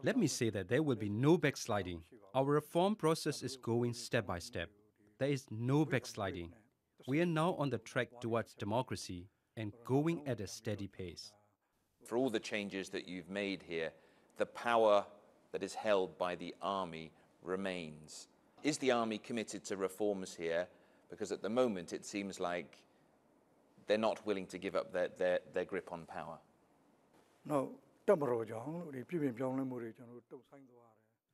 Let me say that there will be no backsliding. Our reform process is going step by step. There is no backsliding. We are now on the track towards democracy and going at a steady pace. For all the changes that you've made here, the power that is held by the army remains. Is the army committed to reforms here? Because at the moment it seems like they're not willing to give up their grip on power.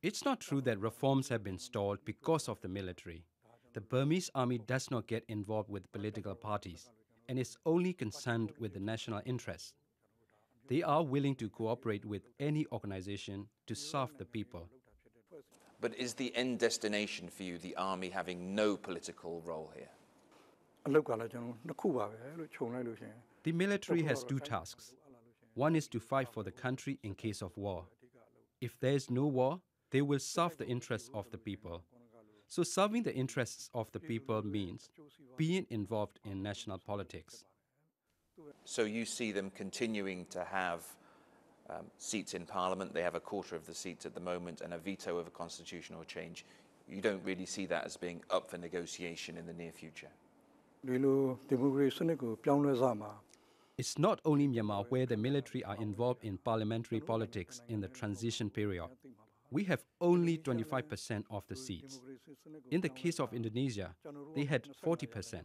It's not true that reforms have been stalled because of the military. The Burmese army does not get involved with political parties and is only concerned with the national interest. They are willing to cooperate with any organization to serve the people. But is the end destination for you the army having no political role here? The military has two tasks. One is to fight for the country in case of war. If there is no war, they will serve the interests of the people. So serving the interests of the people means being involved in national politics. So you see them continuing to have seats in Parliament. They have a quarter of the seats at the moment and a veto of a constitutional change. You don't really see that as being up for negotiation in the near future? It's not only Myanmar where the military are involved in parliamentary politics in the transition period. We have only 25% of the seats. In the case of Indonesia, they had 40%.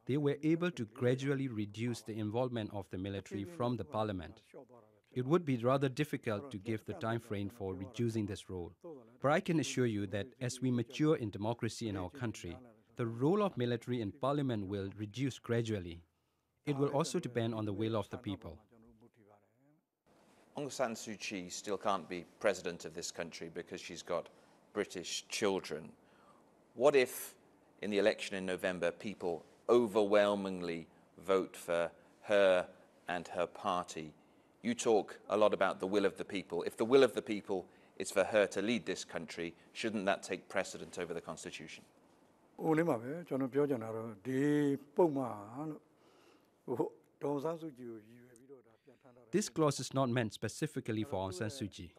They were able to gradually reduce the involvement of the military from the parliament. It would be rather difficult to give the time frame for reducing this role. But I can assure you that as we mature in democracy in our country, the role of military in parliament will reduce gradually. It will also depend on the will of the people. Aung San Suu Kyi still can't be president of this country because she's got British children. What if, in the election in November, people overwhelmingly vote for her and her party? You talk a lot about the will of the people. If the will of the people is for her to lead this country, shouldn't that take precedent over the Constitution? This clause is not meant specifically for Aung San Suu Kyi.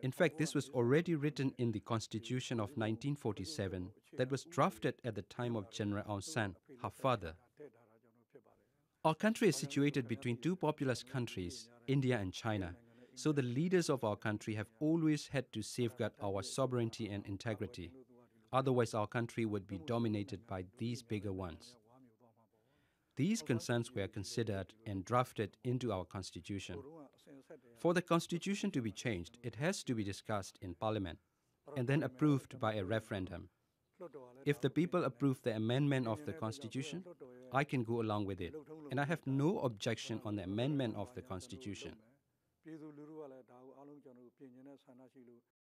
In fact, this was already written in the Constitution of 1947 that was drafted at the time of General Aung San, her father. Our country is situated between two populous countries, India and China, so the leaders of our country have always had to safeguard our sovereignty and integrity. Otherwise, our country would be dominated by these bigger ones. These concerns were considered and drafted into our constitution. For the constitution to be changed, it has to be discussed in parliament and then approved by a referendum. If the people approve the amendment of the constitution, I can go along with it, and I have no objection on the amendment of the constitution.